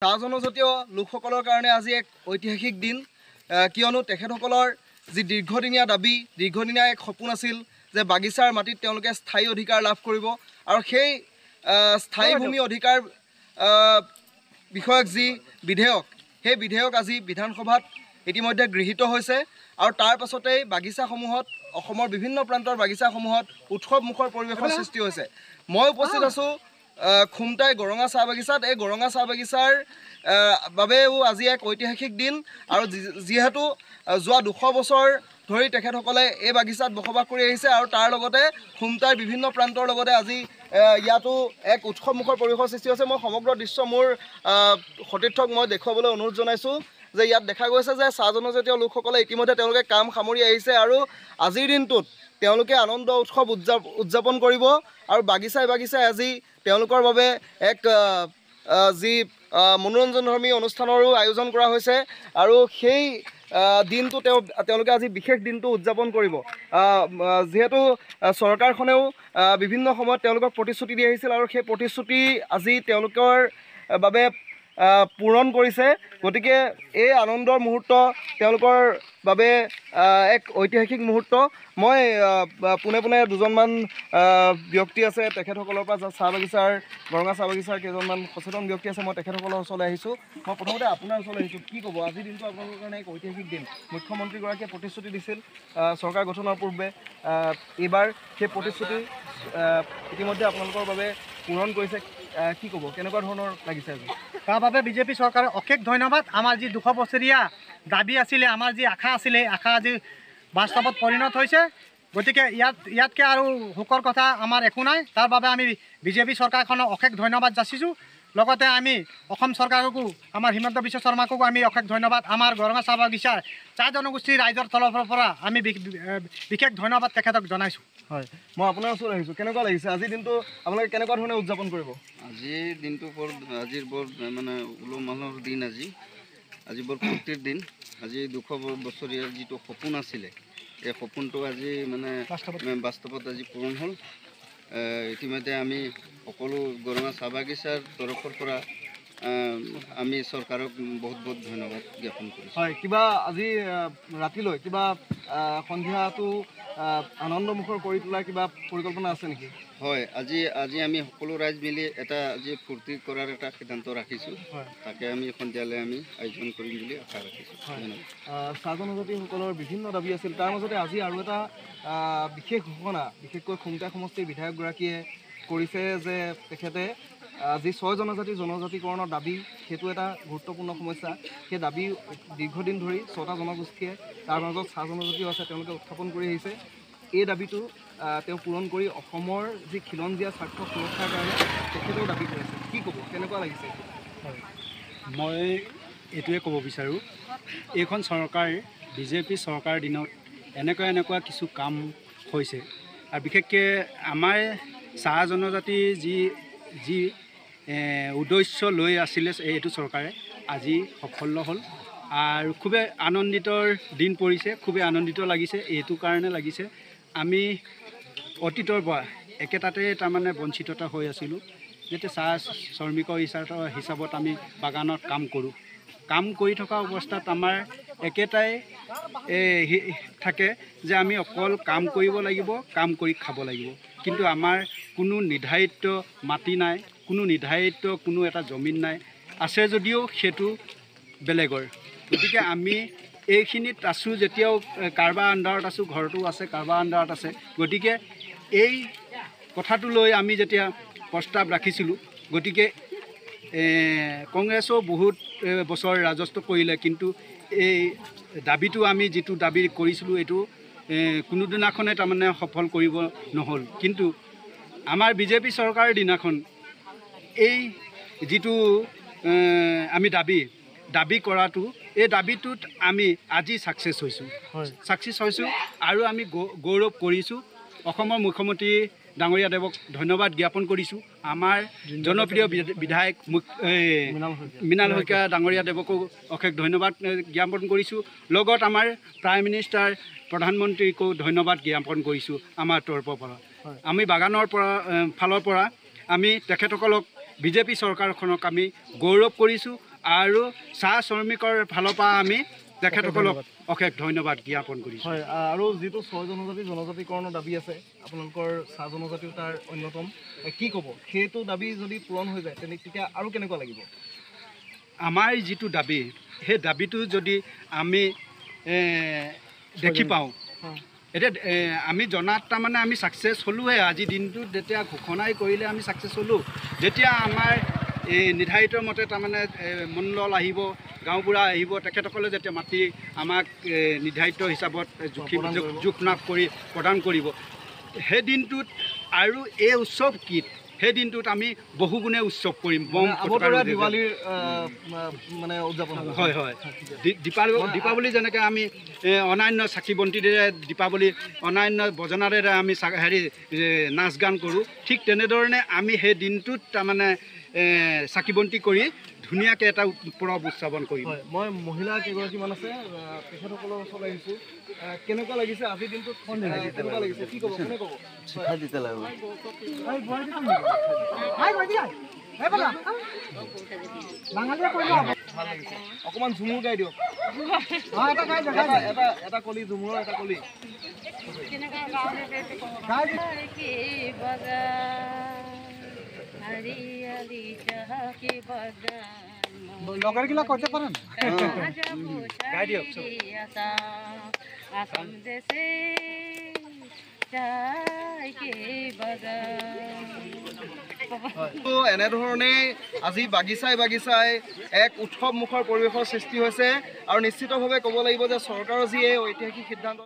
চাহ জনজাতীয় লোকসকলৰ কাৰণে আজি এক ঐতিহাসিক দিন কিয়নো তেখেতসকলৰ যি দীৰ্ঘদিনীয়া দাবী দীৰ্ঘদিনীয়া এক সপোন আছিল যে বাগিচাৰ মাটিত তেওঁলোকে স্থায়ী অধিকাৰ লাভ কৰিব আৰু সেই স্থায়ী ভূমি অধিকাৰ বিষয়ক যি বিধেয়ক সেই বিধেয়ক আজি বিধানসভাত ইতিমধ্যে গৃহীত হৈছে আৰু তাৰ পাছতেই বাগিচাসমূহত অসমৰ বিভিন্ন প্ৰান্তৰ বাগিচাসমূহত উৎসৱমুখৰ পৰিৱেশৰ সৃষ্টি হৈছে। মই উপস্থিত আছোঁ খুমটাই গৰঙা চাহ বাগিচাত। এই গৰঙা চাহ বাগিচাৰ বাবেও আজি এক ঐতিহাসিক দিন আৰু যিহেতু যোৱা 200 বছৰ ধৰি তেখেতসকলে এই বাগিচাত বসবাস কৰি আহিছে আৰু তাৰ লগতে খুমটাইৰ বিভিন্ন প্ৰান্তৰ লগতে আজি ইয়াতো এক উৎসৱমুখৰ পৰিৱেশৰ সৃষ্টি হৈছে। মই সমগ্ৰ দৃশ্য মোৰ সতীৰ্থক মই দেখুৱাবলৈ অনুৰোধ জনাইছোঁ যে ইয়াত দেখা গৈছে যে চাহ জনজাতীয় লোকসকলে ইতিমধ্যে তেওঁলোকে কাম সামৰি আহিছে আৰু আজিৰ দিনটোত তেওঁলোকে আনন্দ উৎসৱ উদযাপন কৰিব আৰু বাগিচাই বাগিচাই আজি তেওঁলোকৰ বাবে এক যি মনোৰঞ্জনধৰ্মী অনুষ্ঠানৰো আয়োজন কৰা হৈছে আৰু সেই দিনটো তেওঁলোকে আজি বিশেষ দিনটো উদযাপন কৰিব। যিহেতু চৰকাৰখনেও বিভিন্ন সময়ত তেওঁলোকক প্ৰতিশ্ৰুতি দি আহিছিল আৰু সেই প্ৰতিশ্ৰুতি আজি তেওঁলোকৰ বাবে পূৰণ কৰিছে। গতিকে এই আনন্দৰ মুহূৰ্ত তেওঁলোকৰ বাবে এক ঐতিহাসিক মুহূৰ্ত। মই পোনে পোনে দুজনমান ব্যক্তি আছে তেখেতসকলৰ পৰা চাহ বাগিচাৰ গৰঙা চাহ বাগিচাৰ কেইজনমান সচেতন ব্যক্তি আছে, মই তেখেতসকলৰ ওচৰলৈ আহিছোঁ। মই প্ৰথমতে আপোনাৰ ওচৰলৈ আহিছোঁ, কি ক'ব আজিৰ দিনটো আপোনালোকৰ কাৰণে এক ঐতিহাসিক দিন। মুখ্যমন্ত্ৰীগৰাকীয়ে প্ৰতিশ্ৰুতি দিছিল চৰকাৰ গঠনৰ পূৰ্বে, এইবাৰ সেই প্ৰতিশ্ৰুতি ইতিমধ্যে আপোনালোকৰ বাবে পূৰণ কৰিছে। কি ক'ব, কেনেকুৱা ধৰণৰ লাগিছে আজি? তাৰ বাবে বিজেপি চৰকাৰক অশেষ ধন্যবাদ। আমাৰ যি 200 বছৰীয়া দাবী আছিলে, আমাৰ যি আশা আছিলে, আশা আজি বাস্তৱত পৰিণত হৈছে। গতিকে ইয়াতকৈ আৰু সুখৰ কথা আমাৰ একো নাই। তাৰ বাবে আমি বিজেপি চৰকাৰখনক অশেষ ধন্যবাদ যাচিছোঁ। লগতে আমি অসম চৰকাৰকো, আমাৰ হিমন্ত বিশ্ব শৰ্মাকো আমি অশেষ ধন্যবাদ, আমাৰ গৰঙা চাহ বাগিচাৰ চাহ জনগোষ্ঠীৰ ৰাইজৰ তৰফৰ পৰা আমি বিশেষ ধন্যবাদ তেখেতক জনাইছোঁ। হয়, মই আপোনাৰ ওচৰত আহিছোঁ, কেনেকুৱা লাগিছে আজিৰ দিনটো আপোনালোকে কেনেকুৱা ধৰণে উদযাপন কৰিব? আজিৰ দিনটো আজিৰ বৰ মানে উলহ মালহৰ দিন। আজি বৰ ফূৰ্তিৰ দিন। আজি 200 বছৰীয়া যিটো সপোন আছিলে, এই সপোনটো আজি মানে বাস্তৱত আজি পূৰণ হ'ল। ইতিমধ্যে আমি সকলো গৰঙা চাহ বাগিচাৰ তৰফৰ পৰা আমি চৰকাৰক বহুত বহুত ধন্যবাদ জ্ঞাপন কৰিছোঁ। হয়, কিবা আজি ৰাতিলৈ কিবা সন্ধিয়াটো আনন্দমুখৰ কৰি তোলাৰ কিবা পৰিকল্পনা আছে নেকি? হয়, আজি আমি সকলো ৰাইজ মিলি এটা আজি ফূৰ্তি কৰাৰ এটা সিদ্ধান্ত ৰাখিছোঁ। তাকে আমি সন্ধিয়ালৈ আমি আয়োজন কৰিম বুলি আশা ৰাখিছোঁ। চাহ জনজাতিসকলৰ বিভিন্ন দাবী আছিল, তাৰ মাজতে আজি আৰু এটা বিশেষ ঘোষণা বিশেষকৈ খুমটাই সমষ্টিৰ বিধায়কগৰাকীয়ে কৰিছে যে তেখেতে যি 6 জনজাতিকৰণৰ দাবী, সেইটো এটা গুৰুত্বপূৰ্ণ সমস্যা। সেই দাবী দীৰ্ঘদিন ধৰি 6টা জনগোষ্ঠীয়ে, তাৰ মাজত চাহ জনজাতিও আছে, তেওঁলোকে উত্থাপন কৰি আহিছে। এই দাবীটো তেওঁ পূৰণ কৰি অসমৰ যি খিলঞ্জীয়া স্বাৰ্থ সুৰক্ষাৰ কাৰণে তেখেতেও দাবী কৰিছে। কি ক'ব, কেনেকুৱা লাগিছে? হয়, মই এইটোৱে ক'ব বিচাৰোঁ, এইখন চৰকাৰ বিজেপি চৰকাৰৰ দিনত এনেকুৱা কিছু কাম হৈছে আৰু বিশেষকৈ আমাৰ চাহ জনজাতি যি উদ্দেশ্য লৈ আছিলে এইটো চৰকাৰে আজি সফল হ'ল আৰু খুবেই আনন্দিতৰ দিন পৰিছে, খুবেই আনন্দিত লাগিছে। এইটো কাৰণে লাগিছে আমি অতীতৰ পৰা একেটাতে তাৰমানে বঞ্চিততা হৈ আছিলোঁ, যেতিয়া চাহ শ্ৰমিকৰ হিচাপত আমি বাগানত কাম কৰি থকা অৱস্থাত আমাৰ একেটাই থাকে যে আমি অকল কাম কৰিব লাগিব, কাম কৰি খাব লাগিব। কিন্তু আমাৰ কোনো নিৰ্ধাৰিত মাটি নাই, কোনো এটা জমিন নাই, আছে যদিও সেইটো বেলেগৰ। গতিকে আমি এইখিনিত আছোঁ, যেতিয়াও কাৰোবাৰ আণ্ডাৰত আছোঁ, ঘৰটো আছে কাৰোবাৰ আণ্ডাৰত আছে। গতিকে এই কথাটো লৈ আমি যেতিয়া প্ৰস্তাৱ ৰাখিছিলোঁ, গতিকে কংগ্ৰেছেও বহুত বছৰ ৰাজত্ব কৰিলে, কিন্তু এই দাবীটো আমি যিটো দাবী কৰিছিলোঁ এইটো কোনোদিনাখনে তাৰমানে সফল কৰিব নহ'ল। কিন্তু আমাৰ বিজেপি চৰকাৰৰ দিনাখন এই যিটো আমি দাবী কৰাটো, এই দাবীটোত আমি আজি ছাকচেছ হৈছোঁ আৰু আমি গৌৰৱ কৰিছোঁ। অসমৰ মুখ্যমন্ত্ৰী ডাঙৰীয়া দেৱক ধন্যবাদ জ্ঞাপন কৰিছোঁ। আমাৰ জনপ্ৰিয় বিধায়ক মৃণাল শইকীয়া ডাঙৰীয়া দেৱকো অশেষ ধন্যবাদ জ্ঞাপন কৰিছোঁ। লগত আমাৰ প্ৰাইম মিনিষ্টাৰ প্ৰধানমন্ত্ৰীকো ধন্যবাদ জ্ঞাপন কৰিছোঁ আমাৰ তৰফৰ পৰা। আমি বাগানৰ ফালৰ পৰা আমি তেখেতসকলক বিজেপি চৰকাৰখনক আমি গৌৰৱ কৰিছোঁ আৰু চাহ শ্ৰমিকৰ ফালৰ পৰা আমি তেখেতসকলক অশেষ ধন্যবাদ জ্ঞাপন কৰিছোঁ। হয়, আৰু যিটো 6 জনজাতিকৰণৰ দাবী আছে আপোনালোকৰ চাহ জনজাতিও তাৰ অন্যতম, কি ক'ব সেইটো দাবী যদি পূৰণ হৈ যায় তেতিয়া আৰু কেনেকুৱা লাগিব? আমাৰ যিটো দাবী সেই দাবীটো যদি আমি দেখি পাওঁ, এতিয়া আমি জনাত তাৰমানে আমি ছাকচেছ হ'লোঁহে। আজিৰ দিনটোত যেতিয়া ঘোষণাই কৰিলে আমি ছাকচেছ হ'লোঁ। যেতিয়া আমাৰ নিৰ্ধাৰিত মতে তাৰমানে মণ্ডল আহিব, গাঁওবুঢ়া আহিব, তেখেতসকলে যেতিয়া মাতি আমাক নিৰ্ধাৰিত হিচাপত জোখনাপ কৰি প্ৰদান কৰিব, সেই দিনটোত আৰু এই উৎসৱ কি সেই দিনটোত আমি বহুগুণে উৎসৱ কৰিম। দিৱালীৰ মানে উদযাপন হয় হয়, দীপাৱলী যেনেকৈ আমি অন্যান্য চাকি বন্তিৰে দীপাৱলী অন্যান্য বজনাৰেৰে আমি নাচ গান কৰোঁ, ঠিক তেনেধৰণে আমি সেই দিনটোত তাৰমানে চাকি বন্তি কৰি ধুনীয়াকৈ এটা পৰৱ উদযাপন কৰিম। মই মহিলা কেইগৰাকীমান আছে, তেখেতসকলৰ ওচৰলৈ আহিছোঁ। কেনেকুৱা লাগিছে আজিৰ দিনটোত? কেনেকুৱা লাগিছে কি ক'ব? কোনে ক'ব? অকণমান ঝুমুৰ গাই দিয়ক, এটা কলি ঝুমুৰৰ এটা কলি। লগৰগিলা কৈছে পাৰেন গাই দিয়ক। এনেধৰণে আজি বাগিচাই এক উৎসৱমুখৰ পৰিৱেশৰ সৃষ্টি হৈছে আৰু নিশ্চিতভাৱে ক'ব লাগিব যে চৰকাৰৰ যি এই ঐতিহাসিক সিদ্ধান্ত